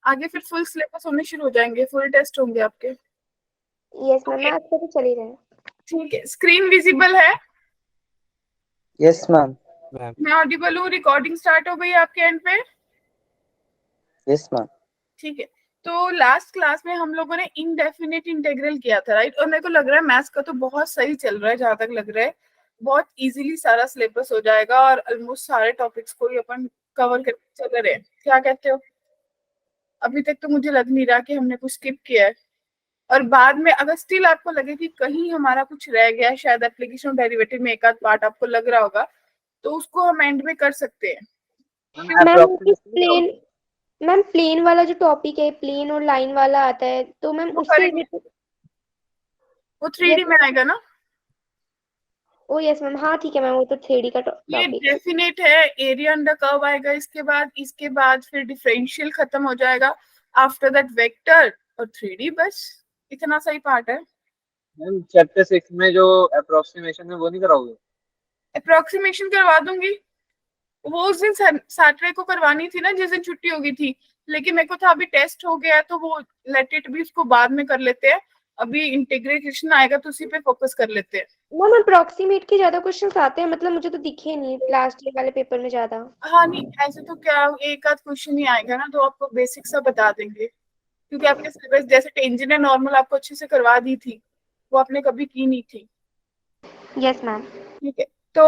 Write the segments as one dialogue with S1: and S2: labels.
S1: आगे फिर full syllabus होने शुरू हो जाएंगे, फुल टेस्ट होंगे आपके।
S2: यस मैम,
S1: ओके,
S2: आज तो चल ही रहे हैं।
S1: ठीक है। स्क्रीन विजिबल है?
S3: Yes ma'am.
S4: मैम
S1: मैं ऑडिबल हूँ? रिकॉर्डिंग स्टार्ट हो गई आपके एंड पे?
S3: Yes ma'am.
S1: ठीक है। तो लास्ट क्लास में हम लोगों ने इनडेफिनेट इंटीग्रल किया था, राइट? और मेरे को लग रहा है मैथ्स का तो बहुत सही चल रहा है, जहां तक लग रहा है बहुत इजीली सारा सिलेबस हो जाएगा और ऑलमोस्ट सारे टॉपिक्स को ही अपन कवर करके चल रहे हैं। क्या कहते हो? अभी तक तो मुझे लग नहीं रहा कि हमने कुछ स्किप किया है। और बाद में अगर स्टिल आपको लगे कि कहीं हमारा कुछ रह गया है, शायद एप्लीकेशन और डेरिवेटिव में एक आध पार्ट आपको लग रहा होगा, तो उसको हम एंड में कर सकते हैं।
S2: मैम वो जो
S3: अप्रोक्सीमेशन
S2: प्लेन, मैम प्लेन वाला जो टॉपिक है, प्लेन और लाइन वाला आता है, तो मैम
S1: वो
S2: उससे
S1: करेंगे,
S2: related-
S1: वो
S2: यस
S1: 3D में
S2: मैम।
S1: आएगा ना?
S2: ओ यस मैम, हाँ ठीक है मैम, वो तो थ्री का
S1: ये
S2: टॉपिक है।
S1: डेफिनेट है। एरिया अंडर कर्व आएगा इसके बाद फिर डिफरेंशियल खत्म हो जाएगा। आफ्टर दैट वेक्टर और 3D, बस इतना सही पार्ट है।
S3: मैम चैप्टर 6 में जो अप्रोक्सीमेशन है वो नहीं कराओगे?
S1: अप्रोक्सीमेशन करवा दूंगी। वो उस दिन सैटरडे को करवानी थी ना, जिस दिन छुट्टी होगी थी, लेकिन मेरे को था अभी टेस्ट हो गया है तो वो लेट इट भी, उसको बाद में कर लेते हैं। अभी इंटीग्रेशन आएगा तो उसी पे फोकस कर लेते हैं।
S2: मैम अप्रोक्सीमेट के ज्यादा क्वेश्चंस आते हैं, मतलब मुझे तो दिखे नहीं लास्ट ईयर वाले पेपर में ज्यादा।
S1: हाँ नहीं, ऐसे तो क्या एक आध क्वेश्चन ही आएगा ना, तो आपको बेसिक सा बता देंगे, क्योंकि आपके सिलेबस जैसे टेंजन है नॉर्मल आपको अच्छे से करवा दी थी, वो आपने कभी की नहीं थी।
S2: Yes ma'am.
S1: ठीक है। तो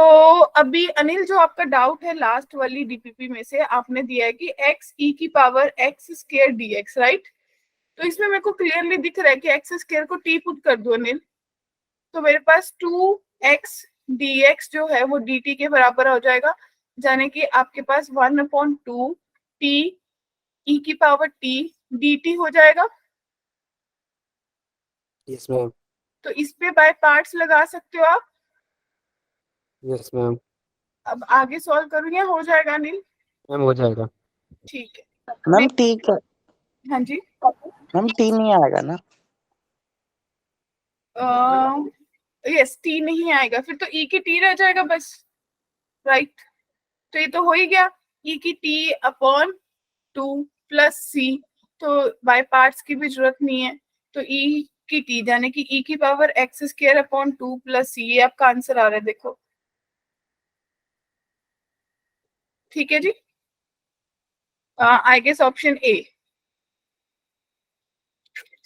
S1: अभी अनिल, जो आपका डाउट है लास्ट वाली डीपीपी में से आपने दिया है कि एक्स ई की power x square D x, right? तो इसमें मेरे को क्लियरली दिख रहा है कि एक्स स्केयर को टी पुट कर दो अनिल, तो मेरे पास 2x dx जो है वो dt के बराबर हो जाएगा, जाने कि आपके पास 1/2 t e की पावर t dt हो जाएगा।
S4: Yes ma'am.
S1: तो इस पे बाय पार्ट्स लगा सकते हो आप।
S4: Yes ma'am.
S1: अब आगे सॉल्व करूँ या हो जाएगा अनिल?
S4: मैम हो जाएगा।
S1: ठीक है।
S3: मैम
S1: मैं,
S3: ठीक है।
S1: हाँ जी,
S3: मैम टी नहीं आएगा ना?
S1: यस टी नहीं आएगा, फिर तो e की t रह जाएगा बस, राइट? तो ये तो हो ही गया, e की t अपॉन 2 प्लस सी, तो बाय पार्ट्स की भी जरूरत नहीं है। तो e की t यानी कि e की power x square upon 2 plus c, ये आपका आंसर आ रहा है, देखो। ठीक है जी, I guess option A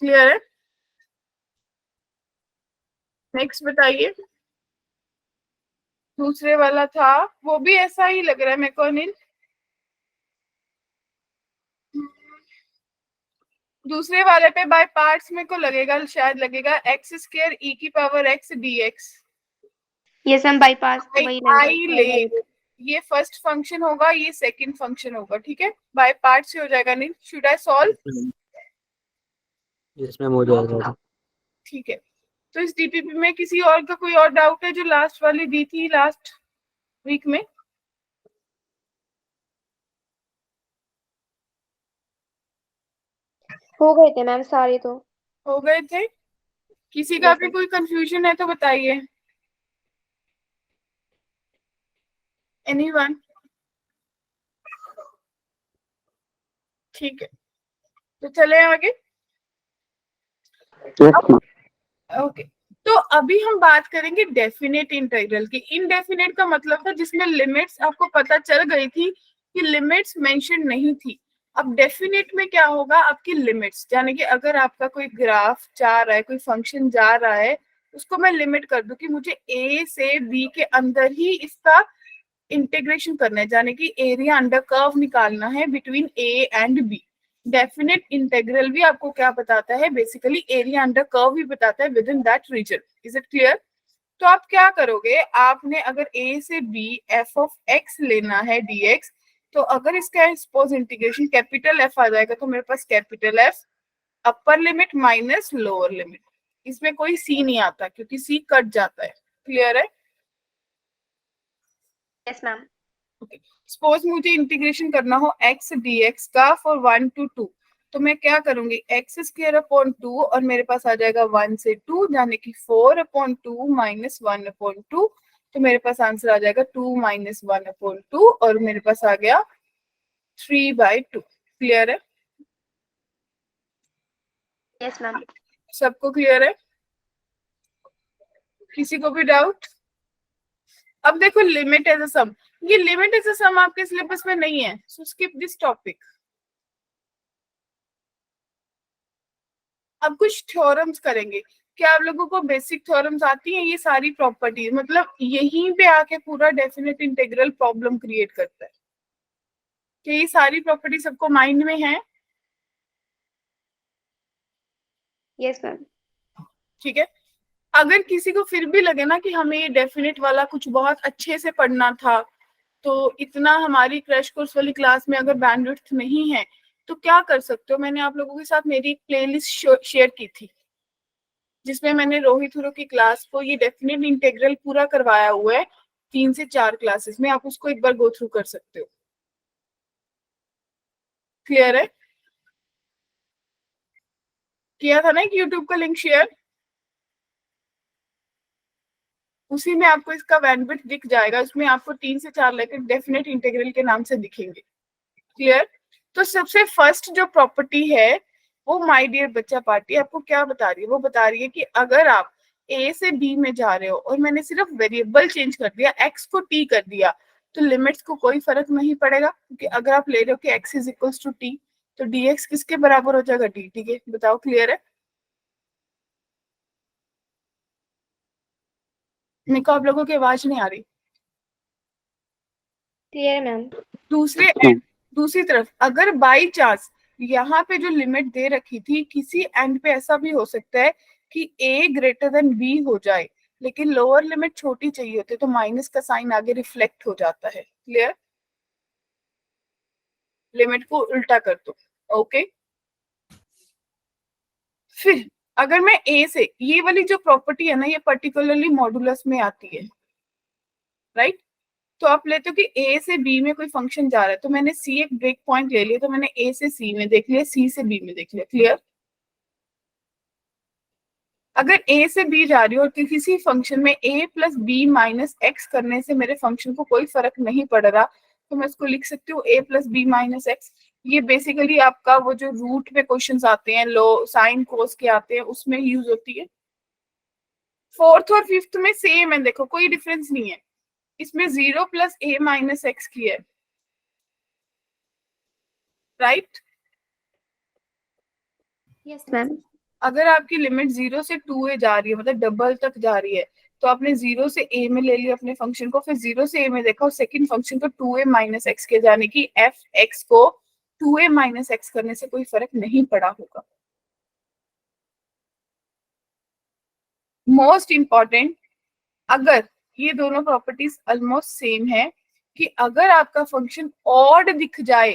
S1: clear है। नेक्स्ट बताइए। दूसरे वाला था, वो भी ऐसा ही लग रहा है मेरे को अनिल। दूसरे वाले पे बाय पार्ट्स मेरे को लगेगा, शायद लगेगा एक्स स्क्वायर ई की power x d x.
S2: Yes ma'am, bypass तो वही
S1: आई
S2: लगेगा।
S1: ले, ये फर्स्ट फंक्शन होगा, ये सेकंड फंक्शन होगा, ठीक है? बाय पार्ट से हो जाएगा नहीं, should I solve?
S4: Yes ma'am हो जाएगा।
S1: ठीक है। तो इस डीपीपी में किसी और का कोई और डाउट है जो लास्ट वाली दी थी लास्ट वीक में?
S2: हो गए थे मैम सारे तो।
S1: हो गए थे? किसी का
S2: यस
S1: भी
S2: मैम।
S1: कोई कंफ्यूजन है तो बताइए। एनीवन? ठीक है, तो चले आगे।
S3: Yes ma'am.
S1: ओके। तो अभी हम बात करेंगे डेफिनेट इंटीग्रल की। इनडेफिनेट का मतलब था जिसमें लिमिट्स आपको पता चल गई थी कि लिमिट्स मेंशन नहीं थी। अब डेफिनेट में क्या होगा, आपकी लिमिट्स, यानी कि अगर आपका कोई ग्राफ जा रहा है, कोई फंक्शन जा रहा है, उसको मैं लिमिट कर दूं कि मुझे ए से बी के अंदर ही इसका इंटीग्रेशन करना है, यानी कि एरिया अंडर कर्व निकालना है between a and b. Definite integral भी आपको क्या बताता है, बेसिकली एरिया अंडर कर्व भी बताता है within that region. Is it clear? तो आप क्या करोगे, आपने अगर ए से बी एफ ऑफ एक्स लेना है dx, तो अगर इसका सपोज इंटीग्रेशन कैपिटल एफ आ जाएगा, तो मेरे पास capital F upper limit minus lower limit, इसमें कोई सी नहीं आता क्योंकि सी कट जाता है। क्लियर है?
S2: Yes ma'am.
S1: सपोज मुझे इंटीग्रेशन करना हो एक्स dx का फॉर 1 to 2, तो मैं क्या करूंगी, एक्स स्क्र अपॉन 2 और मेरे पास आ जाएगा 1 से 2, यानी कि 4/2 माइनस 1/2, तो मेरे पास आंसर आ जाएगा 2 माइनस 1/2 और मेरे पास आ गया 3/2। क्लियर है?
S2: Yes ma'am.
S1: सबको क्लियर है? किसी को भी डाउट? अब देखो लिमिट एज अ सम, ये लिमिट एज अ सम आपके सिलेबस में नहीं है, सो स्किप दिस टॉपिक। अब कुछ थ्योरम्स करेंगे। क्या आप लोगों को बेसिक थ्योरम्स आती हैं? ये सारी प्रॉपर्टी मतलब यहीं पे आके पूरा डेफिनेट इंटीग्रल प्रॉब्लम क्रिएट करता है। क्या ये सारी प्रॉपर्टी सबको माइंड में है?
S2: Yes ma'am.
S1: ठीक है। अगर किसी को फिर भी लगे ना कि हमें ये डेफिनेट वाला कुछ बहुत अच्छे से पढ़ना था, तो इतना हमारी क्रैश कोर्स वाली क्लास में अगर बैंडविड्थ नहीं है, तो क्या कर सकते हो? मैंने आप लोगों के साथ मेरी एक प्लेलिस्ट शेयर की थी, जिसमें मैंने रोहित हुरो की क्लास को ये डेफिनेट इंटीग्रल पूरा करवाया हुआ है 3 से 4 क्लासेस में। आप उसको एक बार गो थ्रू कर सकते हो। क्लियर है? किया था ना एक यूट्यूब का लिंक शेयर, उसी में आपको इसका बैंडविड्थ दिख जाएगा। उसमें आपको 3 से 4 लेकर डेफिनेट इंटीग्रल के नाम से दिखेंगे। क्लियर? तो सबसे फर्स्ट जो प्रॉपर्टी है वो माय डियर बच्चा पार्टी आपको क्या बता रही है? वो बता रही है कि अगर आप ए से बी में जा रहे हो और मैंने सिर्फ वेरिएबल चेंज कर दिया, एक्स को टी कर दिया, तो लिमिट्स को कोई फर्क नहीं पड़ेगा, क्योंकि अगर आप ले रहे हो कि x is equals to t, तो डीएक्स किसके बराबर हो जाएगा? डी टी के। बताओ क्लियर है? मेरे को आप लोगों की आवाज नहीं आ रही।
S2: Clear ma'am.
S1: दूसरी तरफ अगर बाई चांस यहाँ पे जो लिमिट दे रखी थी, किसी एंड पे ऐसा भी हो सकता है कि a ग्रेटर देन b हो जाए, लेकिन लोअर लिमिट छोटी चाहिए होती है, तो माइनस का साइन आगे रिफ्लेक्ट हो जाता है। क्लियर? लिमिट को उल्टा कर दो। ओके। फिर अगर मैं a से, ये वाली जो प्रॉपर्टी है ना, ये पर्टिकुलरली मॉडुलस में आती है, राइट? तो आप लेते हो कि ए से बी में कोई फंक्शन जा रहा है, तो मैंने सी एक ब्रेक पॉइंट ले लिया, तो मैंने ए से सी में देख लिया, सी से बी में देख लिया। क्लियर? अगर ए से बी जा रही हो और किसी फंक्शन में ए प्लस बी माइनस एक्स करने से मेरे फंक्शन को कोई फर्क नहीं पड़ रहा, तो मैं इसको लिख सकती हूँ ए प्लस बी माइनस एक्स। ये बेसिकली आपका वो जो रूट पे क्वेश्चंस आते हैं, लो साइन कोस के आते हैं, उसमें यूज होती है। फोर्थ और फिफ्थ में सेम है, देखो कोई डिफरेंस नहीं है। इसमें 0 प्लस ए माइनस एक्स की है, राइट?
S2: Yes ma'am.
S1: अगर आपकी लिमिट 0 से 2a जा रही है, मतलब डबल तक जा रही है, तो आपने 0 से a में ले लिया अपने फंक्शन को, फिर 0 से a में देखा और सेकंड फंक्शन को 2a माइनस एक्स के जाने की एफ एक्स को 2a माइनस एक्स करने से कोई फर्क नहीं पड़ा होगा। मोस्ट इंपॉर्टेंट, अगर ये दोनों प्रॉपर्टीज ऑलमोस्ट सेम है, कि अगर आपका फंक्शन ऑड दिख जाए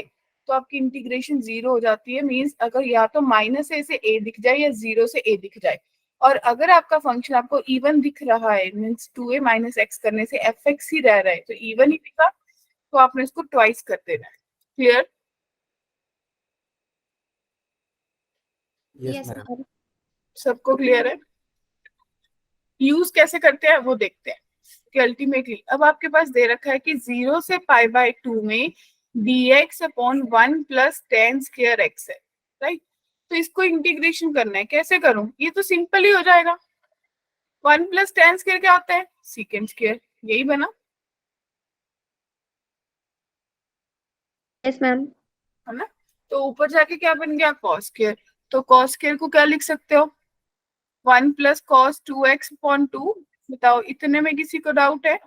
S1: तो आपकी इंटीग्रेशन 0 हो जाती है। मींस अगर या तो माइनस ए से ए दिख जाए या 0 से ए दिख जाए, और अगर आपका फंक्शन आपको इवन दिख रहा है, मींस 2a माइनस एक्स करने से एफ एक्स ही रह रहा है, तो इवन ही दिखा, तो आपने इसको ट्वाइस कर देना है। क्लियर?
S4: Yes ma'am.
S1: सबको क्लियर है? यूज कैसे करते हैं वो देखते हैं कि अल्टीमेटली अब आपके पास दे रखा है कि 0 से पाई बाय 2 में dx upon 1 plus ten square x है, राइट? तो इसको इंटीग्रेशन करना है, कैसे करूं? ये तो सिंपल ही हो जाएगा। 1 प्लस टेन स्क्वायर क्या आता है? Secant square. यही बना,
S2: यस मैम।
S1: है ना? तो ऊपर जाके क्या बन गया? Cos square. तो कॉस स्क्वायर को क्या लिख सकते हो? 1 प्लस कॉस 2x अपॉन 2। बताओ, इतने में किसी को डाउट है?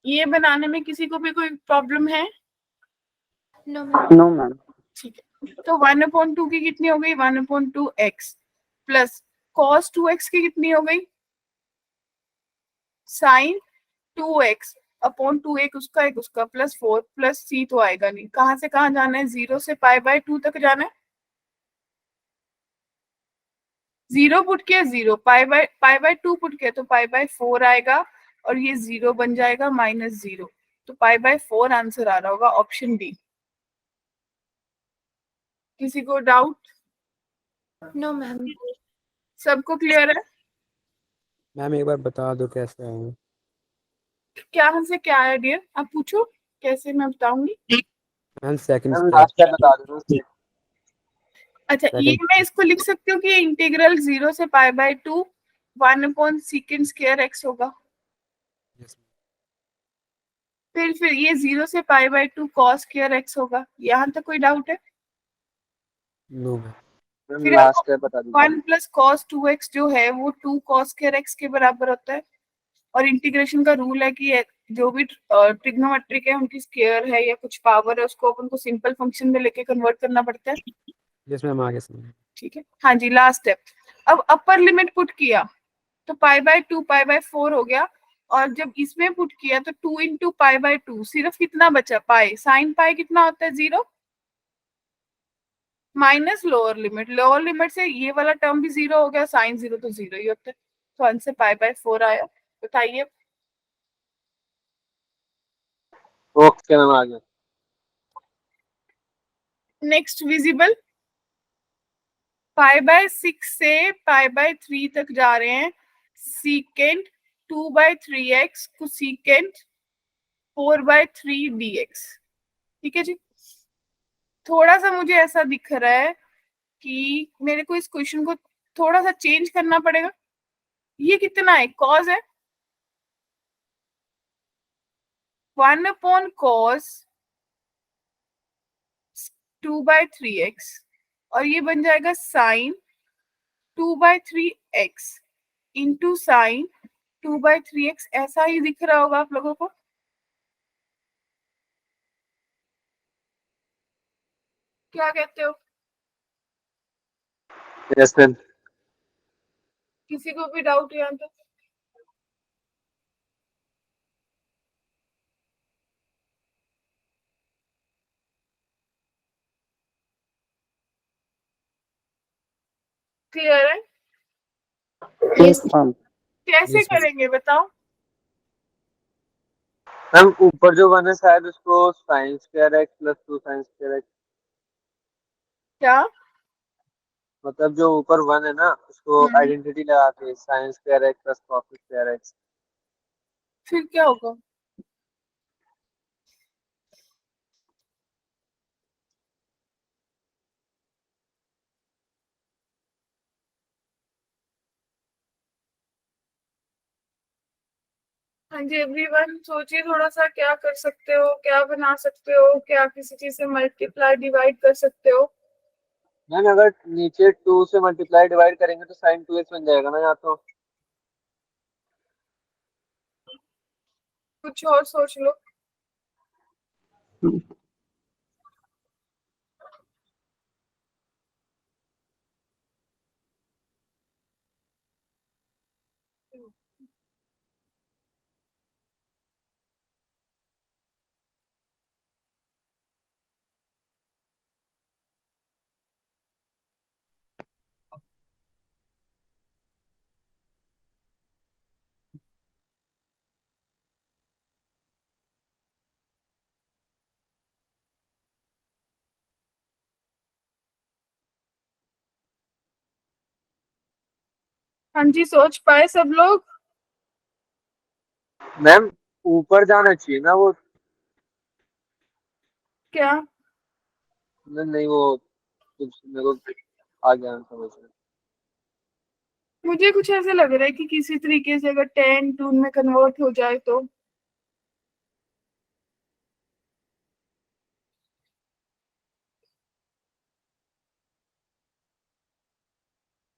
S1: ये बनाने में किसी को भी कोई प्रॉब्लम है?
S2: No ma'am.
S3: No ma'am.
S1: ठीक है, तो 1/2 की कितनी हो गई? 1/2 एक्स प्लस कॉस 2x की कितनी हो गई? साइन 2x अपॉन 2, एक उसका एक उसका, प्लस 4 प्लस सी तो आएगा नहीं। कहां से कहां जाना है? 0 से पाई बाय 2 तक जाना है। 0 पुट किया 0, पाई बाय 2 पुट किया तो पाई बाय 4 आएगा, और ये 0 बन जाएगा माइनस 0, तो पाई बाय 4 आंसर आ रहा होगा, ऑप्शन डी। किसी को डाउट?
S2: No ma'am.
S1: सबको क्लियर है?
S4: मैम एक बार बता दो कैसे आए।
S1: क्या से क्या है डियर? आप पूछो, कैसे मैं बताऊंगी।
S4: Ma'am second
S3: ma'am last
S4: step
S3: step बता दो।
S1: अच्छा, ये
S4: सेकंड
S1: मैं इसको लिख सकती हूँ कि इंटीग्रल 0 से pi by 2 1/sec square x होगा। फिर ये 0 से pi by 2 cos square x होगा। यहाँ तक कोई डाउट है?
S4: No ma'am.
S3: मैम
S1: फिर
S3: लास्ट स्टेप बता दीजिए।
S1: 1 प्लस कॉस 2x जो है वो 2 cos स्क्वायर x के बराबर होता है। और इंटीग्रेशन का रूल है कि जो भी ट्रिग्नोमेट्रिक है उनकी स्क्वायर है या कुछ पावर है उसको अपन को सिंपल फंक्शन में लेके कन्वर्ट करना पड़ता है।
S4: यस मैम, आगे समझ।
S1: ठीक है, हाँ जी, लास्ट स्टेप। अब अपर लिमिट पुट किया तो पाई बाय 2 पाई बाय 4 हो गया। और जब इसमें पुट किया तो 2 इंटू पाई बाय 2, सिर्फ कितना बचा? पाई। साइन पाई कितना होता है? 0 माइनस लोअर लिमिट से ये वाला टर्म भी 0 हो गया, साइन 0 तो 0 ही होता है। तो आंसर पाई बाय 4 आया। बताइए।
S3: ओके मैम, आ गया।
S1: नेक्स्ट विजिबल, पाई बाय 6 से पाई बाय 3 तक जा रहे हैं। सीकेंट 2/3x को सीकेंट 4/3 dx। ठीक है जी। थोड़ा सा मुझे ऐसा दिख रहा है कि मेरे को इस क्वेश्चन को थोड़ा सा चेंज करना पड़ेगा। ये कितना है? कॉज है 1/cos 2/3x और ये बन जाएगा sign 2/3x into sine 2/3x। ऐसा ही दिख रहा होगा आप लोगों को। क्या कहते हो?
S3: Yes ma'am.
S1: किसी को भी डाउट यहाँ तक? क्लियर है?
S2: Yes
S5: ma'am.
S1: कैसे
S4: यस मैम।
S1: करेंगे बताओ?
S3: मैम ऊपर जो वन है शायद उसको sine square x plus 2 sine square x,
S1: क्या?
S3: मतलब जो ऊपर वन है ना उसको
S1: हम्म,
S3: आइडेंटिटी लगा के sine square x plus cos square x.
S1: फिर क्या होगा? हाँ जी एवरीवन, सोचिए थोड़ा सा, क्या कर सकते हो, क्या बना सकते हो, क्या किसी चीज से मल्टीप्लाई डिवाइड कर सकते हो?
S3: मैम अगर नीचे 2 से मल्टीप्लाई डिवाइड करेंगे तो साइन 2x बन जाएगा ना, या तो।
S1: कुछ और सोच लो। हाँ जी, सोच पाए सब लोग?
S3: मैम ऊपर जाना चाहिए ना वो।
S1: क्या?
S3: नहीं वो कुछ मेरे को आ गया समझ में।
S1: मुझे कुछ ऐसे लग रहा है कि किसी तरीके से अगर 10 टू में कन्वर्ट हो जाए तो।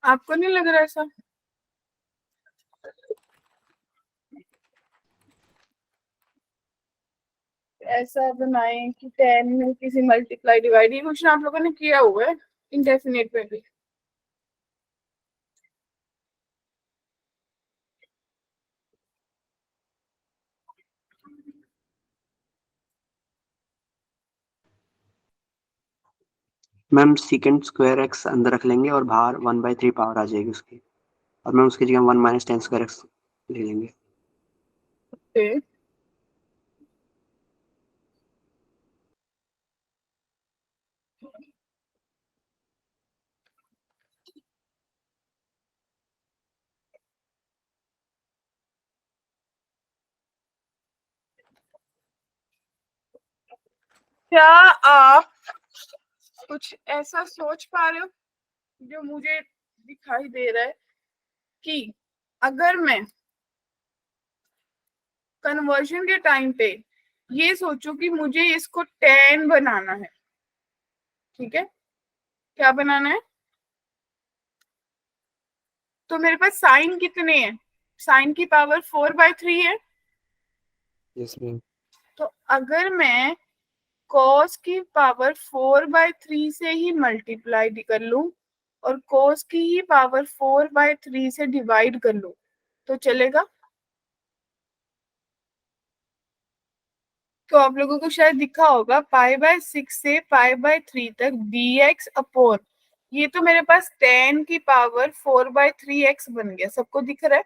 S1: आपको नहीं लग रहा ऐसा? ऐसा बनाए कि 10 में किसी मल्टीप्लाई डिवाइड, ये क्वेश्चन आप लोगों ने किया हुआ है इंडेफिनेट में भी।
S5: मैम सीकेंड स्क्वायर एक्स अंदर रख लेंगे और बाहर 1/3 पावर आ जाएगी उसकी, और मैम उसकी जगह 1 - tan स्क्वायर एक्स ले लेंगे।
S1: Okay. क्या आप कुछ ऐसा सोच पा रहे हो जो मुझे दिखाई दे रहा है कि अगर मैं कन्वर्जन के टाइम पे ये सोचूं कि मुझे इसको 10 बनाना है, ठीक है, क्या बनाना है, तो मेरे पास साइन कितने हैं, साइन की पावर 4/3 है।
S4: Yes ma'am.
S1: तो अगर मैं कॉस की पावर 4/3 से ही मल्टीप्लाई कर लूं और कॉस की ही पावर 4/3 से डिवाइड कर लूं तो चलेगा। तो आप लोगों को शायद दिखा होगा π/6 से π/3 तक dx अपॉन, ये तो मेरे पास 10 की पावर 4/3x बन गया, सबको दिख रहा है,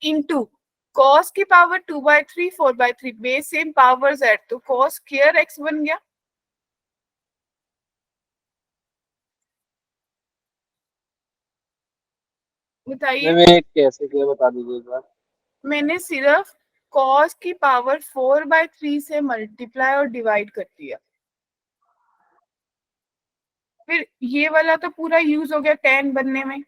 S1: इनटू cos की power 2/3 4/3, base same powers add, तो cos स्क्वायर x बन गया। बताइए,
S3: मैम ये कैसे किया बता दीजिए एक बार।
S1: मैंने सिर्फ cos की पावर 4/3 से मल्टीप्लाई और डिवाइड कर दिया, फिर ये वाला तो पूरा यूज हो गया 10 बनने में,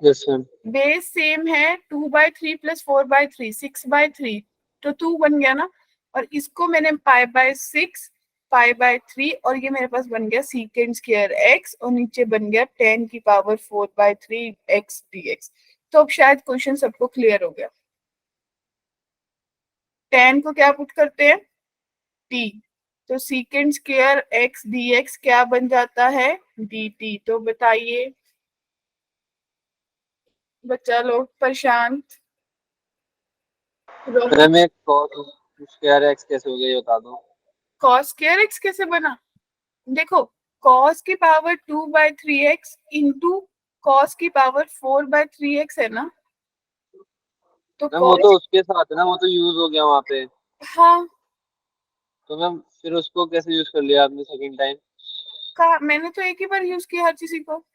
S3: यस मैम।
S1: बेस सेम है 2/3 प्लस 4/3 6/3, तो 2 बन गया ना, और इसको मैंने π/6 π/3 और ये मेरे पास बन गया सीकेंड स्क्वायर x और नीचे बन गया 10 की पावर 4/3 x dx। तो अब शायद क्वेश्चन सबको क्लियर हो गया। 10 को क्या पुट करते हैं, t, तो सीकेंड स्क्वायर x dx क्या बन जाता है, dt। तो बताइए बच्चा लोग, प्रशांत, रोहित,
S3: मैम एक cos स्क्वायर x कैसे हो गया ये बता दो।
S1: cos स्क्वायर x कैसे बना, देखो cos की पावर 2/3x इंटू cos की पावर 4/3x है ना, तो
S3: मैम वो
S1: cos,
S3: तो उसके साथ है ना, वो तो यूज हो गया वहाँ पे।
S1: हाँ,
S3: तो मैम फिर उसको कैसे यूज कर लिया आपने सेकंड टाइम।
S1: कहा मैंने तो एक ही बार यूज किया हर किसी को।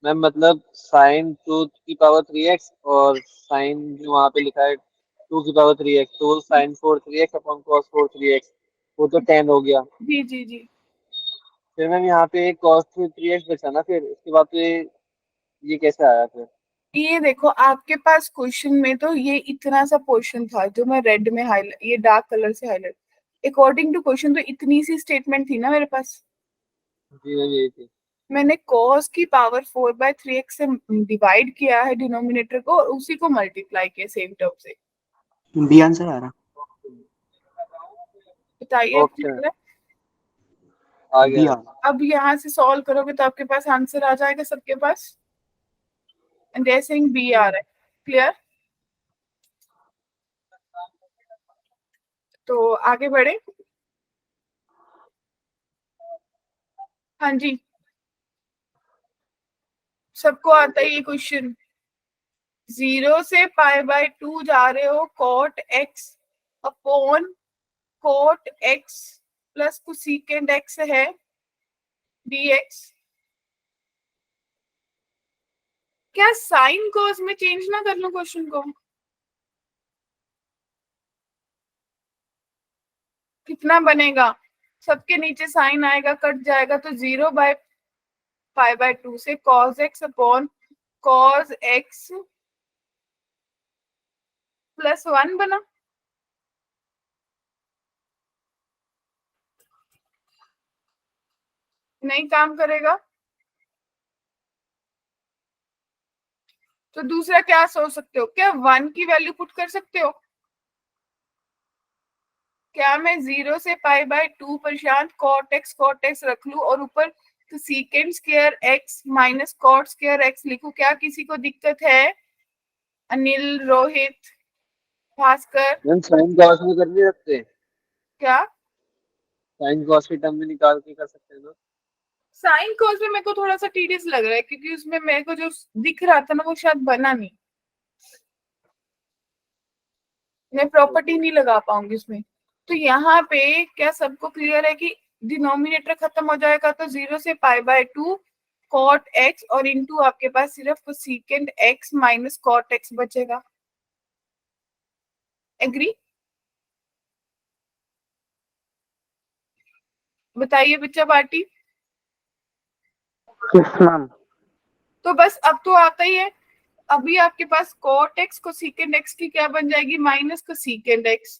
S3: मैम मतलब साइन 2 की पावर 3x और साइन जो वहाँ पे लिखा है 2 की पावर 3x, तो sin 4 3x upon cos 4 3x, वो तो 10 हो गया।
S1: जी जी जी,
S3: फिर मैम यहाँ पे cos 3x बचा ना, फिर उसके बाद तो ये कैसे आया फिर।
S1: ये देखो आपके पास क्वेश्चन में तो ये इतना सा पोर्शन था जो मैं रेड में हाईलाइट, ये डार्क कलर से हाईलाइट, अकॉर्डिंग टू क्वेश्चन तो इतनी सी स्टेटमेंट थी ना मेरे पास,
S3: जी मैम यही थी।
S1: मैंने cos की पावर 4/3x से डिवाइड किया है डिनोमिनेटर को और उसी को मल्टीप्लाई किया सेम टर्म से।
S5: बी आंसर आ रहा।
S1: बताइए अब
S3: ओके,
S1: क्लियर है?
S3: आ गया
S5: बी आ
S3: मैम।
S1: अब यहाँ से सॉल्व करोगे तो आपके पास आंसर आ जाएगा सबके पास, एंड जैसे बी आ रहा है, क्लियर। तो आगे बढ़े, हाँ जी, सबको आता है ये क्वेश्चन। 0 से π/2 जा रहे हो, cot x upon cot x plus cosecant x है dx, क्या साइन कॉस में चेंज ना कर लूं क्वेश्चन को, कितना बनेगा, सबके नीचे साइन आएगा कट जाएगा, तो 0/π/2 से cos x upon cos x +1 बना, नहीं काम करेगा। तो दूसरा क्या सोच सकते हो, क्या 1 की वैल्यू पुट कर सकते हो, क्या मैं 0 से π/2 प्रशांत cot x रख लूं और ऊपर तो secant square x minus cot square x लिखूं, क्या किसी को दिक्कत है, Anil, Rohit, Bhaskar,
S3: ma'am sine cos में कर नहीं सकते,
S1: क्या
S3: साइन कॉस की टर्म में निकाल के कर सकते हैं ना।
S1: साइन कॉस में मेरे को थोड़ा सा टीडियस लग रहा है क्योंकि उसमें मेरे को जो दिख रहा था ना वो शायद बना नहीं, मैं प्रॉपर्टी नहीं लगा पाऊंगी उसमें। तो यहाँ पे क्या सबको क्लियर है कि डिनोमिनेटर खत्म हो जाएगा, तो 0 से π/2 cot x और इनटू आपके पास सिर्फ cosecant x minus cot x बचेगा, एग्री। बताइए बच्चा पार्टी।
S6: Yes ma'am.
S1: तो बस अब तो आता ही है। अभी आपके पास cot x कोसेकेंड x की क्या बन जाएगी, minus cosecant x,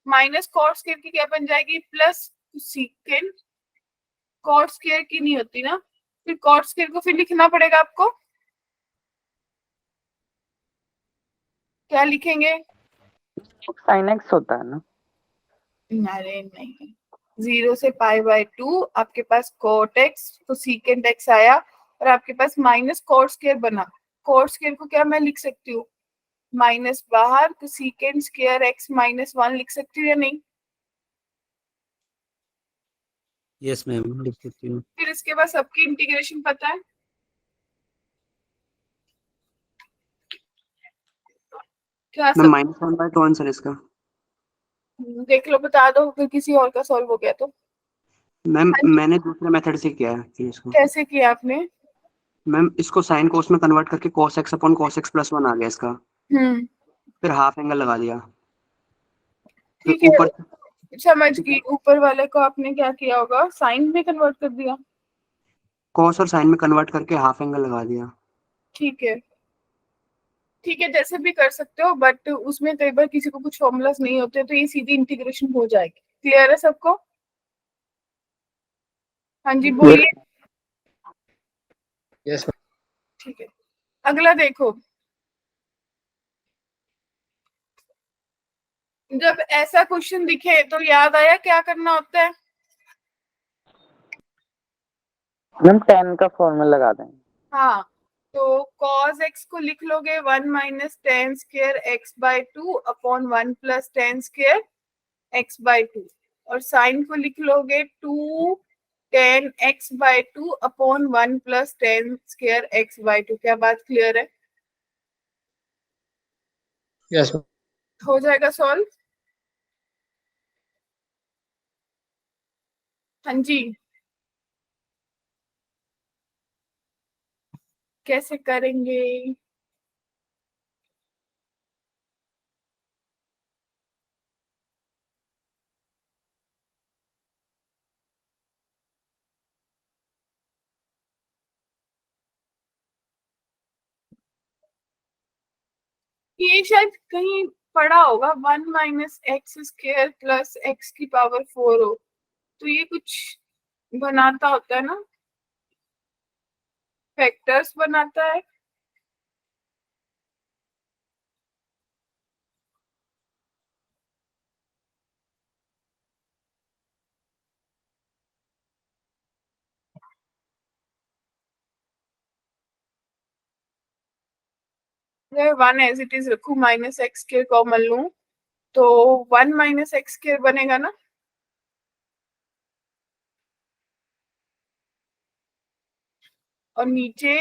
S1: minus cot square की क्या बन जाएगी, प्लस कोसेकेंड। कॉट स्क्वायर की नहीं होती ना, फिर कॉट स्क्वायर को फिर लिखना पड़ेगा आपको। क्या लिखेंगे?
S6: साइन एक्स होता है ना?
S1: अरे नहीं, 0 से π/2 आपके पास cot x कोसेकेंड x आया और आपके पास माइनस कॉट स्क्वायर बना। कॉट स्क्वायर को क्या मैं लिख सकती हूँ, माइनस बाहर कोसेकेंड स्क्वायर x -1 लिख सकती हूँ या नहीं?
S5: यस मैम, लिख सकती हूँ।
S1: फिर इसके बाद सबकी इंटीग्रेशन पता है क्या?
S5: मैम
S1: सब
S5: -1/2 आंसर इसका।
S1: देख लो, बता दो फिर किसी और का सॉल्व हो गया तो।
S5: मैम
S1: हाँ जी,
S5: मैंने दूसरे मेथड से किया है कि इसको।
S1: कैसे किया आपने?
S5: मैम इसको साइन को उसमें कन्वर्ट करके cos x upon cos x + 1 आ गया इसका।
S1: हम्म,
S5: फिर हाफ एंगल लगा दिया। फिर
S1: ठीक है,
S5: ऊपर
S1: समझ गई। ऊपर वाले को आपने क्या किया होगा, साइन में कन्वर्ट कर दिया।
S5: cos और साइन में कन्वर्ट करके हाफ एंगल लगा दिया।
S1: ठीक है, ठीक है, जैसे भी कर सकते हो, बट उसमें कई बार किसी को कुछ फॉर्मूलाज नहीं होते तो ये सीधी इंटीग्रेशन हो जाएगी। क्लियर है सबको? हाँ जी बोलिए।
S6: यस
S1: ठीक है, अगला देखो। जब ऐसा क्वेश्चन दिखे तो याद आया क्या करना होता है?
S6: मैम, 10 का फॉर्मूला लगा दें।
S1: हाँ, तो cos x को लिख लोगे 1 - tan square x/2 upon 1 + tan square x/2, और साइन को लिख लोगे 2 tan x/2 upon 1 + tan square x/2। क्या बात क्लियर है?
S6: यस
S1: हो जाएगा सॉल्व? हाँ जी, कैसे करेंगे? ये शायद कहीं पढ़ा होगा, 1 - x स्क्वायर प्लस x की पावर 4 हो, तो ये कुछ बनाता होता है ना, फैक्टर्स बनाता है। अगर 1 एज इट इज रखू, -x² कॉमन लूं, तो 1 - x² बनेगा ना। और नीचे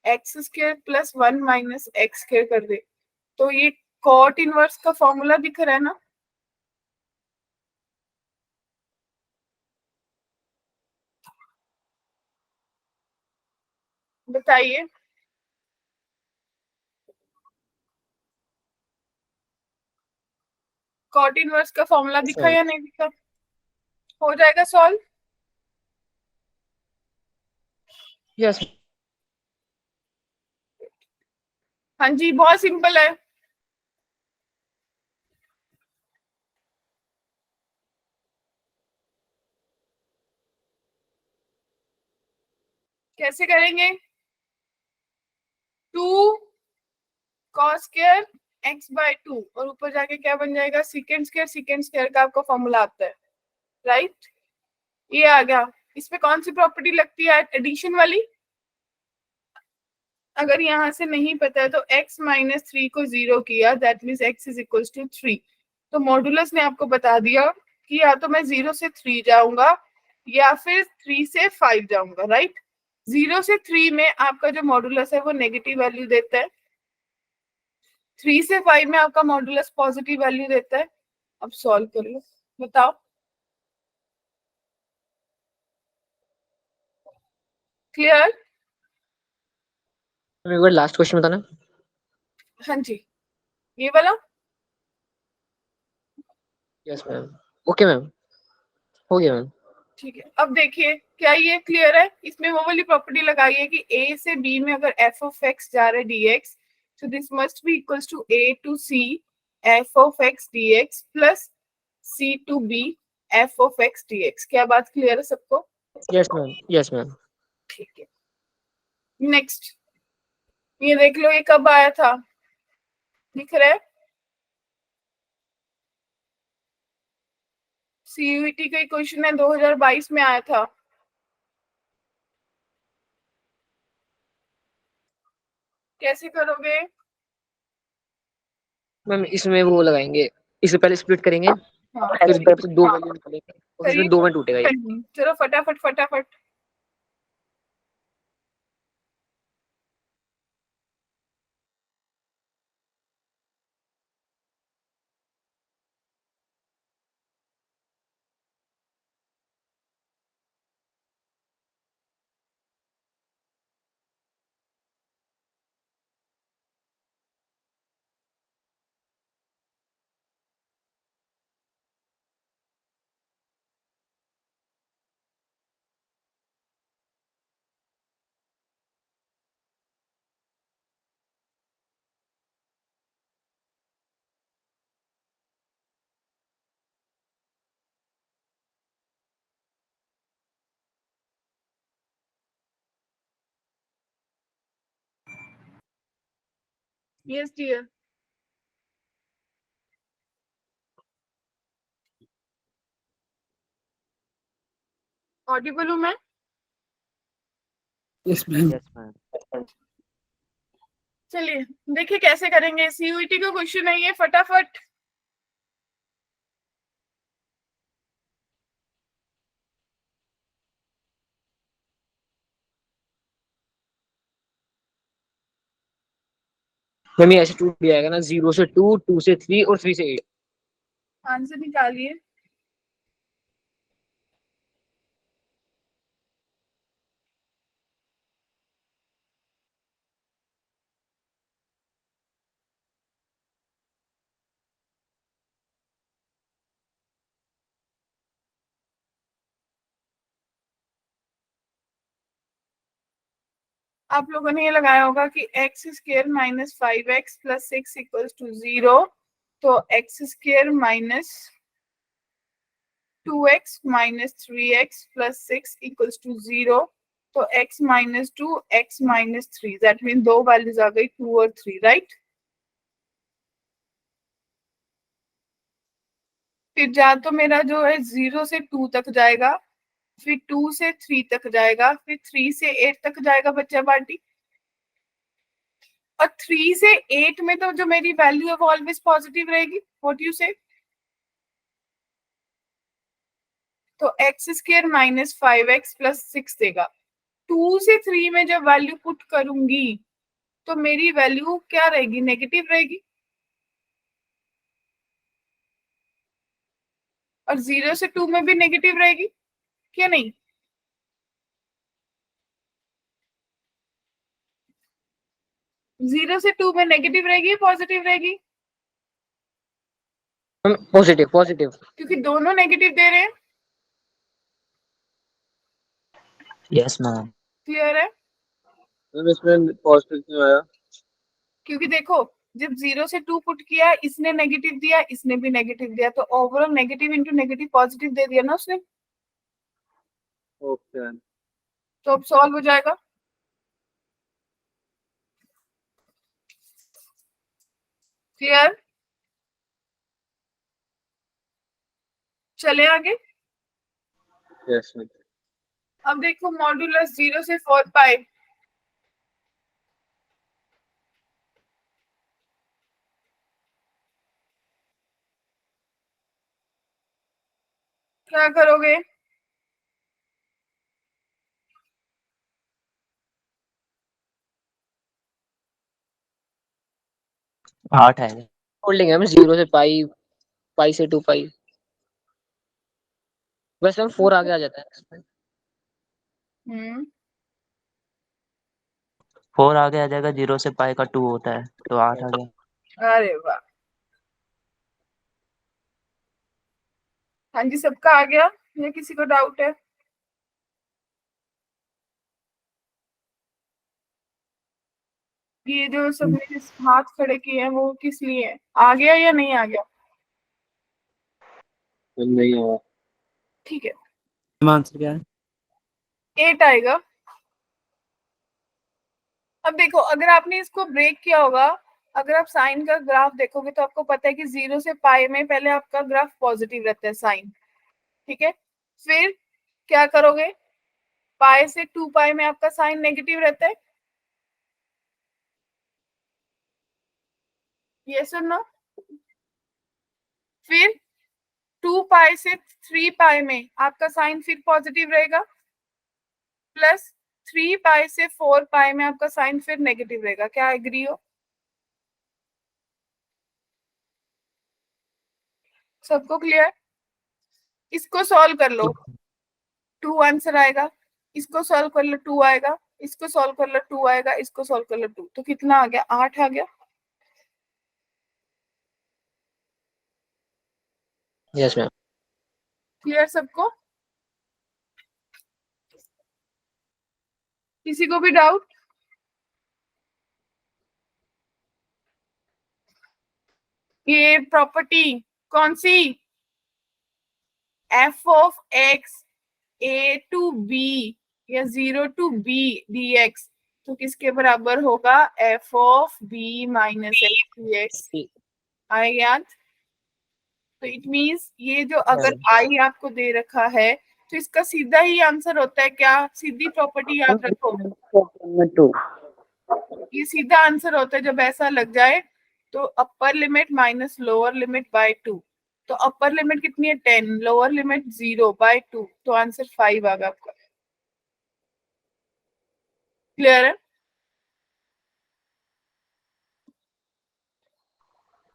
S1: x² + 1 - x² कर दे, तो ये कॉट इनवर्स का फॉर्मूला दिख रहा है ना। बताइए, कॉट इनवर्स का फॉर्मूला दिखा या नहीं दिखा? हो जाएगा सॉल्व?
S6: यस
S1: हाँ जी, बहुत सिंपल है। कैसे करेंगे? 2 cos स्क्वायर x/2 और ऊपर जाके क्या बन जाएगा, सेकेंड स्क्वायर। सेकेंड स्क्वायर का आपको फॉर्मूला आता है, राइट? ये आ गया। इसमें कौन सी प्रॉपर्टी लगती है, एडिशन वाली? अगर यहाँ से नहीं पता है तो x - 3 को 0 किया, दैट मीन्स x = 3। तो मॉडुलस ने आपको बता दिया कि या तो मैं 0 से 3 जाऊंगा या फिर 3 से 5 जाऊंगा, राइट? 0 से 3 में आपका जो मॉडुलस है वो नेगेटिव वैल्यू देता है, 3 से 5 में आपका मॉडुलस पॉजिटिव वैल्यू देता है। अब सॉल्व कर लो, बताओ। क्लियर?
S6: एक बार लास्ट क्वेश्चन बताना।
S1: हाँ जी, ये वाला।
S6: Yes ma'am. ओके मैम, हो गया मैम।
S1: ठीक है, अब देखिए क्या ये क्लियर है? इसमें वो वाली प्रॉपर्टी लगाई है कि a से b में अगर f ऑफ x जा रहा है dx, so this must be equals to a to c f of x dx plus c to b f of x dx। क्या बात क्लियर है सबको?
S6: Yes ma'am, yes ma'am.
S1: ठीक है, नेक्स्ट ये देख लो, ये कब आया था, दिख रहा है? सीयूईटी का क्वेश्चन है, 2022 में आया था। कैसे करोगे?
S6: मैम इसमें वो लगाएंगे, इससे पहले स्प्लिट करेंगे,
S1: हाँ
S6: फिर
S1: करिए,
S6: से दो वैल्यू निकालेंगे और फिर
S1: करिए,
S6: दो में टूटेगा ये।
S1: चलो फटाफट फटाफट। यस डियर, ऑडिबल हूँ मैं?
S4: Yes ma'am.
S6: Yes ma'am.
S1: चलिए देखिए कैसे करेंगे, सीयूईटी का क्वेश्चन है ये, फटाफट।
S6: मैम ये ऐसे टूट भी आएगा ना, 0 से 2, 2 से 3 और 3 से 8।
S1: आंसर निकालिए। आप लोगों ने ये लगाया होगा कि x square minus 5x plus 6 equals to 0, तो x square minus 2x minus 3x plus 6 equals to 0, तो x minus 2 x minus 3, that mean दो वैल्यूज आ गई 2 और 3, राइट? फिर जा तो मेरा जो है 0 से 2 तक जाएगा, फिर 2 से 3 तक जाएगा, फिर 3 से 8 तक जाएगा बच्चा पार्टी। और 3 से 8 में तो जो मेरी वैल्यू है वो ऑलवेज पॉजिटिव रहेगी, व्हाट यू से? तो x square minus 5x plus 6 देगा। 2 से 3 में जब वैल्यू पुट करूंगी तो मेरी वैल्यू क्या रहेगी? नेगेटिव रहेगी। और 0 से 2 में भी नेगेटिव रहेगी, क्या नहीं? जीरो से 2 में नेगेटिव रहेगी, पॉजिटिव रहेगी?
S6: Ma'am positive, positive.
S1: क्योंकि दोनों नेगेटिव दे रहे हैं।
S6: Yes ma'am.
S1: क्लियर है?
S3: मैम इसमें पॉजिटिव क्यों आया?
S1: क्योंकि देखो, जब 0 से 2 पुट किया, इसने नेगेटिव दिया, इसने भी नेगेटिव दिया, तो overall negative into negative positive दे दिया ना उसने।
S3: Okay ma'am.
S1: तो अब सॉल्व हो जाएगा। क्लियर? चले आगे।
S3: Yes ma'am.
S1: अब देखो मॉड्यूलस 0 से 4 पाई, क्या करोगे?
S6: आठ है होल्डिंग है, 0 से पाई, पाई से 2 पाई। वैसे हम 4 आगे आ जाता है इसमें।
S1: हम्म,
S7: 4 आगे आ जाएगा, 0 से पाई का 2 होता है, तो 8 आ गया।
S1: अरे वाह, हाँ जी सबका आ गया या किसी को डाउट है? ये जो सबने हाथ खड़े किए हैं वो किस लिए है? आ गया या नहीं आ गया?
S3: नहीं आया।
S1: ठीक है,
S4: आंसर क्या है?
S1: 8 आएगा। अब देखो, अगर आपने इसको ब्रेक किया होगा, अगर आप साइन का ग्राफ देखोगे तो आपको पता है कि 0 से पाई में पहले आपका ग्राफ पॉजिटिव रहता है साइन, ठीक है। फिर क्या करोगे, पाई से 2 पाई में आपका साइन नेगेटिव रहता है, यस और नो। फिर 2 पाई से 3 पाई में आपका साइन फिर पॉजिटिव रहेगा, प्लस 3 पाई से 4 पाई में आपका साइन फिर नेगेटिव रहेगा। क्या एग्री हो? सबको क्लियर? इसको सॉल्व कर लो, 2 आंसर आएगा। इसको सॉल्व कर लो, 2 आएगा। इसको सॉल्व कर लो, 2 आएगा। इसको सॉल्व कर लो, 2। तो कितना आ गया? 8 आ गया।
S6: Yes ma'am.
S1: क्लियर सबको? किसी को भी डाउट? ये प्रॉपर्टी कौन सी? F of x A to B या 0 टू बी डी एक्स, तो किसके बराबर होगा? F of b minus x d x. आए याद? तो इट मीन्स ये जो अगर आई आपको दे रखा है तो इसका सीधा ही आंसर होता है क्या? सीधी प्रॉपर्टी याद रखो, ये सीधा आंसर होता है जब ऐसा लग जाए तो upper limit minus lower limit by 2। तो अपर लिमिट कितनी है? 10, लोअर लिमिट 0 बाय 2, तो आंसर 5 आ गया आपका। क्लियर है?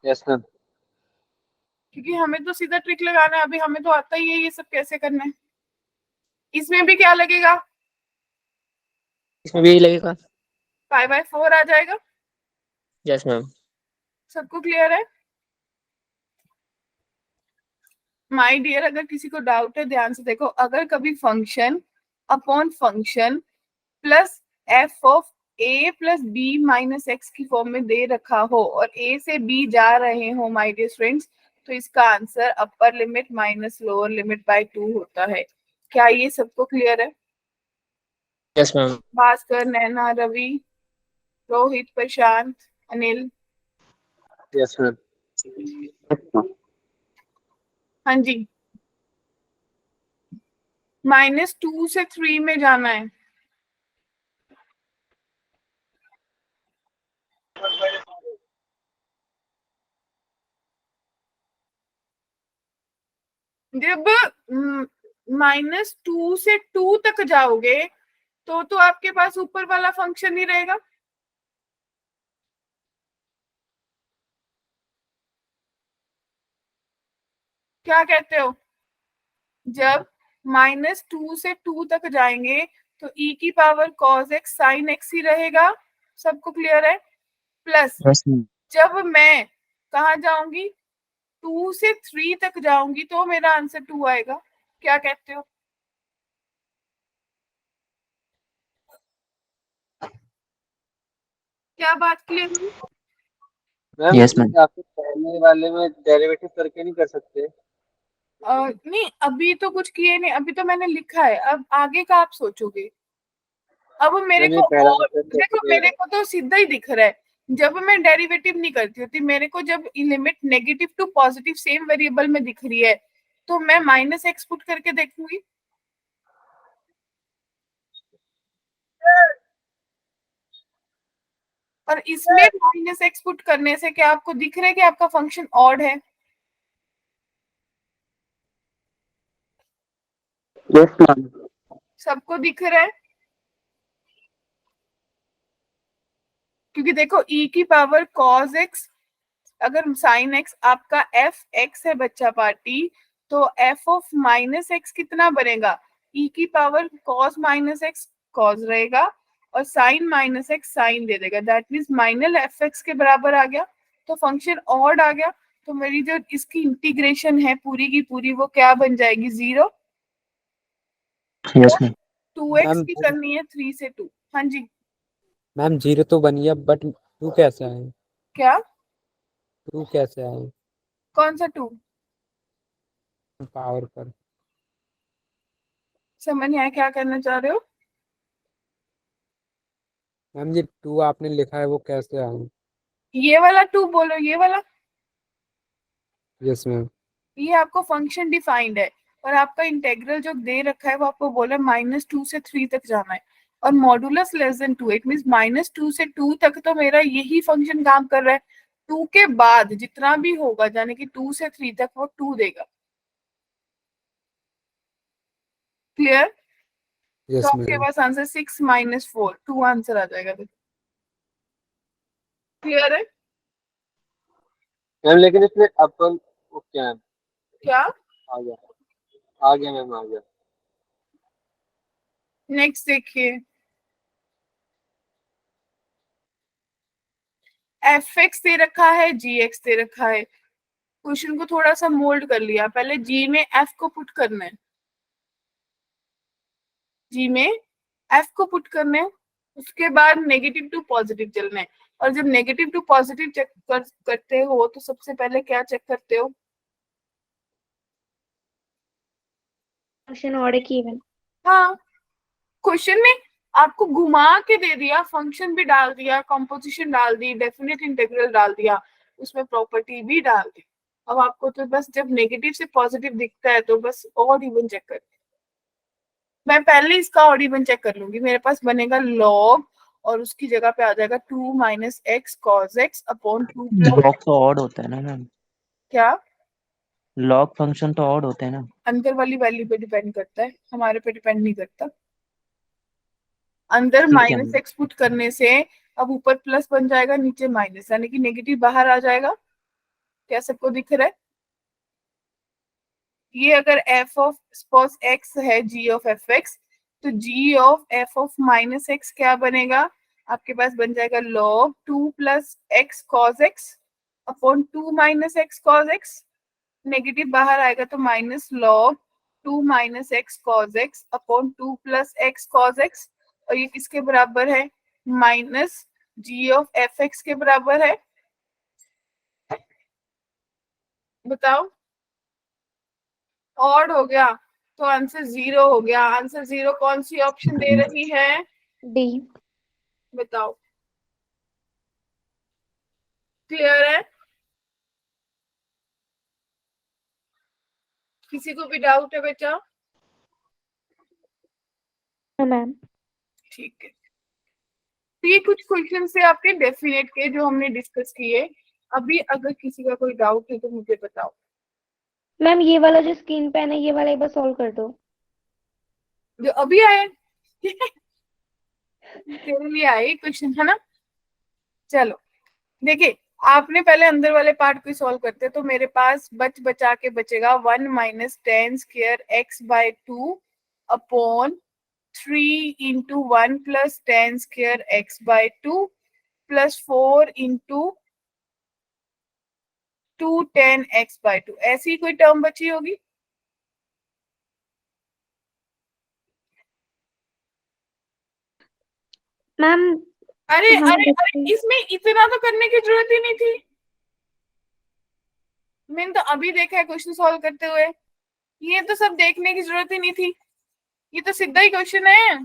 S3: Yes ma'am.
S1: क्योंकि हमें तो सीधा ट्रिक लगाना है, अभी हमें तो आता ही है ये सब कैसे करना है। इसमें भी क्या लगेगा?
S6: इसमें भी यही लगेगा।
S1: 5/4 आ जाएगा।
S6: Yes ma'am.
S1: सबको क्लियर है? माय डियर, अगर किसी को डाउट है ध्यान से देखो, अगर कभी function upon function plus f of a plus b minus x की फॉर्म में दे रखा हो और ए से बी जा रहे हो माय डियर फ्रेंड्स, तो इसका answer upper limit minus lower limit by 2 होता है। क्या ये सबको क्लियर है?
S6: Yes ma'am.
S1: Bhaskar, Naina, Ravi, Rohit, Prashant, Anil.
S3: Yes ma'am.
S1: हाँ जी, -2 से 3 में जाना है। जब -2 से 2 तक जाओगे तो आपके पास ऊपर वाला फंक्शन ही रहेगा। क्या कहते हो? जब -2 से 2 तक जाएंगे तो e की power cos x sin x ही रहेगा। सबको क्लियर है? Plus
S7: yes ma'am.
S1: जब मैं कहा जाऊंगी 2 से 3 तक जाऊंगी तो मेरा आंसर 2 आएगा। क्या कहते हो? क्या बात क्लियर हुई?
S3: Ma'am
S7: yes ma'am.
S3: आपके पहले वाले में डेरिवेटिव करके नहीं कर सकते?
S1: नहीं, अभी तो कुछ किए नहीं, अभी तो मैंने लिखा है, अब आगे का आप सोचोगे। अब मेरे
S3: मैम
S1: को
S3: ये पहला
S1: और
S3: मेथड
S1: देखो,
S3: कैसे
S1: मेरे को तो सीधा ही दिख रहा है। जब मैं डेरिवेटिव नहीं करती होती, मेरे को जब limit negative to positive same variable में दिख रही है तो मैं -x पुट करके देखूंगी। और इसमें -x पुट करने से क्या आपको दिख रहा है कि आपका फंक्शन ऑड है?
S5: Yes ma'am.
S1: सबको दिख रहा है? क्योंकि देखो e की पावर cos x, अगर sin x आपका f x है बच्चा पार्टी, तो f ऑफ -x कितना बनेगा? e की पावर cos -x cos रहेगा और sin -x sin दे देगा। दैट मीन्स माइनल एफ एक्स के बराबर आ गया, तो फंक्शन ऑड आ गया। तो मेरी जो इसकी इंटीग्रेशन है पूरी की पूरी वो क्या बन जाएगी? 0।
S7: Yes ma'am.
S1: 2x
S4: मैम
S1: की करनी है 3 से 2। हाँ जी,
S4: मैम 0 तो बनी है बट टू कैसे आए?
S1: क्या?
S4: टू कैसे आए
S1: कौन सा 2?
S4: पावर पर?
S1: समझ नहीं आया, क्या करना चाह रहे हो?
S4: मैम ये टू आपने लिखा है वो कैसे आए?
S1: ये वाला 2 बोलो, ये वाला।
S4: Yes ma'am.
S1: ये आपको फंक्शन डिफाइंड है, और आपका इंटेग्रल जो दे रखा है वो आपको बोला -2 से 3 तक जाना है, और मॉडुलस <2। इट मींस -2 से 2 तक तो मेरा यही फंक्शन काम कर रहा है। 2 के बाद जितना भी होगा, यानी कि 2 से 3 तक, वो 2 देगा। क्लियर? तो
S4: यस
S1: आपके
S4: मैम।
S1: पास आंसर 6 - 4, 2 आंसर आ जाएगा। क्लियर है?
S3: मैम लेकिन इसमें अपन ओके मैम,
S1: क्या?
S3: आ गया, आ गया मैम, आ गया।
S1: नेक्स्ट देखिए, fx दे रखा है, gx दे रखा है। क्वेश्चन को थोड़ा सा मोल्ड कर लिया। पहले g में f को पुट करना है, g में f को पुट करना है, उसके बाद नेगेटिव टू पॉजिटिव चलना है। और जब नेगेटिव टू पॉजिटिव चेक करते हो तो सबसे पहले क्या चेक करते हो?
S2: फंक्शन ऑड है कि इवन।
S1: हाँ, क्वेश्चन में आपको घुमा के दे दिया, फंक्शन भी डाल दिया, कंपोजिशन डाल दी, डेफिनेट इंटीग्रल डाल दिया, उसमें प्रॉपर्टी भी डाल दी। अब आपको तो बस जब नेगेटिव से पॉजिटिव दिखता है तो बस ऑड इवन चेक कर। मैं पहले इसका ऑड इवन चेक कर लूंगी। मेरे पास बनेगा log, और उसकी जगह पे आ जाएगा 2 - x cos x upon 2 plus.
S7: Log तो ऑड होता है ना मैम,
S1: क्या?
S7: लॉग फंक्शन तो ऑड होते हैं ना।
S1: अंदर वाली वैल्यू पे डिपेंड करता है, हमारे पे डिपेंड नहीं करता। अंदर
S7: ठीक है मैम।
S1: -x पुट करने से अब ऊपर प्लस बन जाएगा, नीचे माइनस, यानी कि नेगेटिव बाहर आ जाएगा। क्या सबको दिख रहा है? ये अगर f ऑफ सपोज x है, g ऑफ fx, तो g of f of -x क्या बनेगा? आपके पास बन जाएगा log 2 plus x cos x upon 2 - x cos x। Negative बाहर आएगा तो minus log 2 - x cos x upon 2 plus x cos x। और ये किसके बराबर है? माइनस g ऑफ fx के बराबर है। बताओ, ऑड हो गया तो आंसर 0 हो गया। आंसर 0 कौन सी ऑप्शन दे रही है?
S2: डी।
S1: बताओ, क्लियर है? किसी को भी डाउट है बेटा?
S2: मैम
S1: ठीक है, तो ये कुछ क्वेश्चन से आपके डेफिनेट के जो हमने डिस्कस किए। अभी अगर किसी का कोई डाउट है तो मुझे बताओ।
S2: मैम ये वाला जो स्क्रीन पे है ना, ये वाला एक बार सॉल्व कर दो।
S1: जो अभी आए तेरे लिए आए क्वेश्चन, है ना? चलो देखिए, आपने पहले अंदर वाले पार्ट को सॉल्व करते तो मेरे पास बचा के बचेगा 1 - tan square x/2 upon 3 × 1 + tan square x/2 plus 4 × 2 tan x/2। ऐसी कोई टर्म बची होगी?
S2: मैम
S1: अरे
S2: हम
S1: अरे अरे, इसमें इतना तो करने की जरूरत ही नहीं थी। मैंने तो अभी देखा है क्वेश्चन सॉल्व करते हुए, ये तो सब देखने की जरूरत ही नहीं थी। ये तो सीधा ही क्वेश्चन है।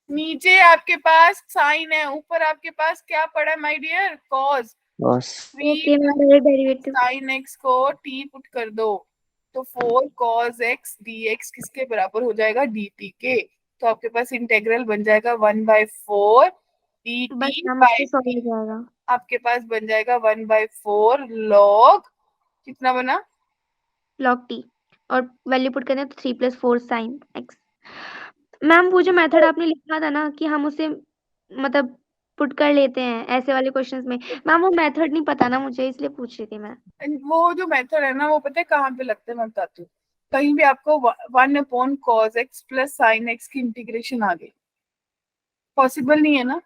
S1: नीचे आपके पास साइन है, ऊपर आपके पास क्या पड़ा है माय डियर? कॉस।
S7: बस
S2: okay ma'am, derivative.
S1: Sine x को t पुट कर दो तो 4 cos x dx किसके बराबर हो जाएगा? dt के। तो आपके पास इंटेग्रल बन जाएगा 1/4 dt
S2: बस मैम
S1: बाय
S2: इससे सॉल्व हो जाएगा।
S1: आपके पास बन जाएगा 1/4 log, कितना बना?
S2: log t। और वैल्यू पुट करने तो 3 + 4 sin x। मैम वो जो मेथड आपने लिखा था ना कि हम उसे मतलब पुट कर लेते हैं ऐसे वाले क्वेश्चंस में, मैम वो मेथड नहीं पता ना मुझे, इसलिए पूछ रही थी मैं।
S1: वो जो मेथड है ना, वो पता है कहाँ पे लगता है? मैं बताती हूँ। कहीं भी आपको 1/cos x + sin x की इंटीग्रेशन आ गई, पॉसिबल नहीं है ना?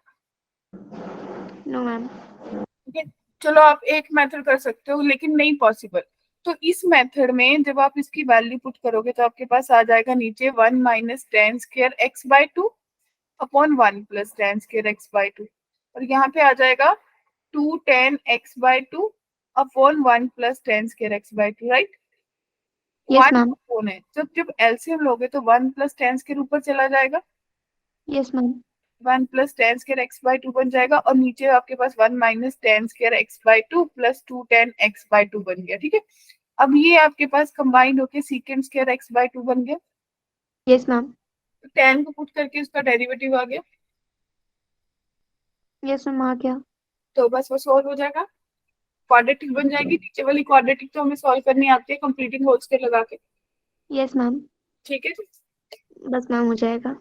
S2: No ma'am.
S1: ठीक है, चलो आप एक मेथड कर सकते हो, लेकिन नहीं पॉसिबल। तो इस मेथड में जब आप इसकी वैल्यू पुट करोगे तो आपके पास आ जाएगा नीचे 1 - tan square x/2 upon 1 + tan square x/2। और यहाँ पे आ जाएगा 2 tan x by 2 upon 1 plus tan square x by 2, right?
S2: Yes
S1: 1
S2: ma'am.
S1: Upon है, जब जब एलसीएम लोगे तो 1 प्लस tan स्क्वायर ऊपर चला जाएगा,
S2: yes ma'am.
S1: 1 plus tan square x by 2 बन जाएगा, और नीचे आपके पास 1 minus tan square x by 2 plus 2 tan x by 2 बन गया, ठीक है? अब ये आपके पास कंबाइन होके secant स्क्वायर x by 2 बन गया,
S2: यस मैम।
S1: तो tan को पुट करके उसका डेरिवेटिव आ गया,
S2: यस मैम आ गया।
S1: तो बस वो सॉल्व हो जाएगा, क्वाड्रेटिक बन जाएगी। नीचे वाली क्वाड्रेटिक तो हमें सॉल्व करनी आती है कंप्लीटिंग होल स्क्वायर लगा के,
S2: यस मैम।
S1: ठीक है जी?
S2: बस मैम हो जाएगा।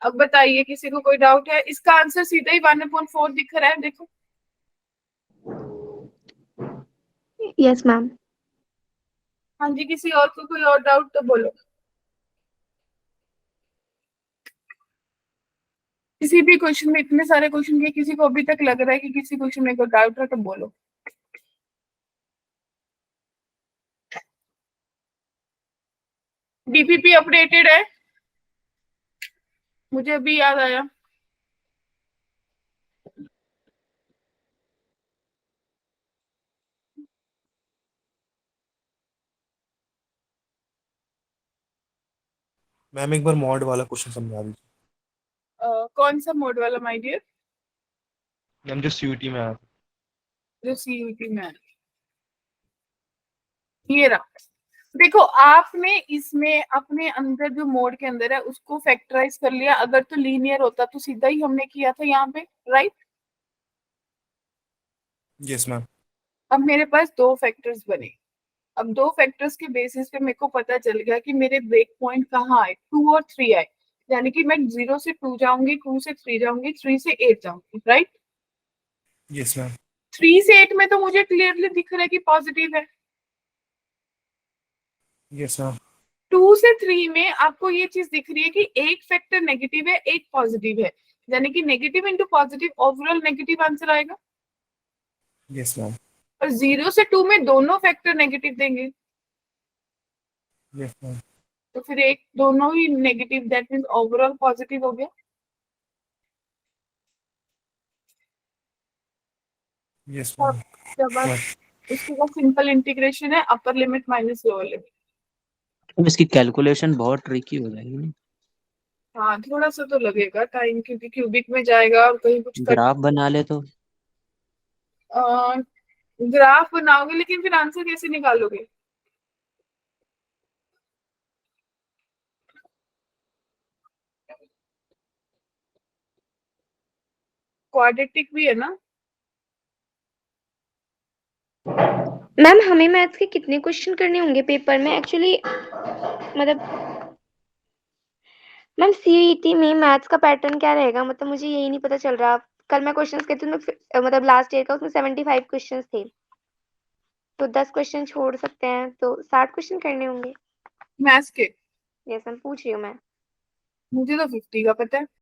S1: अब बताइए किसी को कोई डाउट है? इसका आंसर सीधा ही 1/4 दिख रहा है, देखो।
S2: Yes ma'am.
S1: हाँ जी, किसी और को कोई और डाउट तो बोलो। किसी भी क्वेश्चन में, इतने सारे क्वेश्चन के, किसी को अभी तक लग रहा है कि किसी क्वेश्चन में कोई डाउट है तो बोलो। डीपीपी अपडेटेड है, मुझे अभी याद आया।
S8: मैम एक बार मॉड वाला क्वेश्चन समझा दीजिए।
S1: कौन सा मोड वाला माय डियर?
S8: मैम जो सीयूटी में आया था।
S1: जो सीयूटी में है, ये रहा। देखो, आपने इसमें अपने अंदर जो मोड के अंदर है उसको फैक्टराइज कर लिया। अगर तो लीनियर होता तो सीधा ही हमने किया था यहाँ पे, राइट?
S8: Yes ma'am.
S1: अब मेरे पास दो फैक्टर्स बने। अब दो फैक्टर्स के बेसिस पे मेरे को पता चल गया कि मेरे ब्रेक पॉइंट कहाँ आए, 2 और 3 आए। यानी कि मैं 0 से 2 जाऊंगी, 2 से 3 जाऊंगी, 3 से 8 जाऊंगी, राइट?
S8: Yes ma'am.
S1: 3 से 8 में तो मुझे क्लियरली दिख रहा है कि पॉजिटिव है।
S8: Yes ma'am.
S1: 2 से 3 में आपको ये चीज दिख रही है कि एक फैक्टर नेगेटिव है, एक पॉजिटिव है, यानी कि negative into positive, overall negative answer आएगा।
S8: Yes ma'am.
S1: और 0 से 2 में दोनों फैक्टर नेगेटिव देंगे,
S8: यस मैम।
S1: तो फिर एक दोनों ही negative, that means overall positive हो गया।
S8: यस
S1: और
S8: मैम।
S1: जब आप उसके बाद सिंपल इंटीग्रेशन है, अपर लिमिट माइनस लोअर लिमिट।
S7: अब इसकी कैलकुलेशन बहुत ट्रिकी हो जाएगी ना।
S1: हाँ, थोड़ा सा तो लगेगा टाइम, क्योंकि क्यूबिक में जाएगा और कहीं कुछ कर
S7: ग्राफ बना ले तो।
S1: ग्राफ बनाओगे, लेकिन फिर आंसर कैसे निकालोगे? क्वाड्रेटिक भी है ना?
S2: मैम हमें मैथ्स के कितने क्वेश्चन करने होंगे पेपर में एक्चुअली, मतलब मैम सीईटी में मैथ्स का पैटर्न क्या रहेगा, मतलब मुझे यही नहीं पता चल रहा। कल मैं क्वेश्चंस कहती हूँ, मतलब लास्ट ईयर का उसमें 75 क्वेश्चंस थे, तो 10 क्वेश्चन छोड़ सकते हैं, तो 60 क्वेश्चन करने होंगे।
S1: मैथ्स के
S2: यस मैम, पूछ रही हूँ मैं।
S1: मुझे तो 50 का पता है।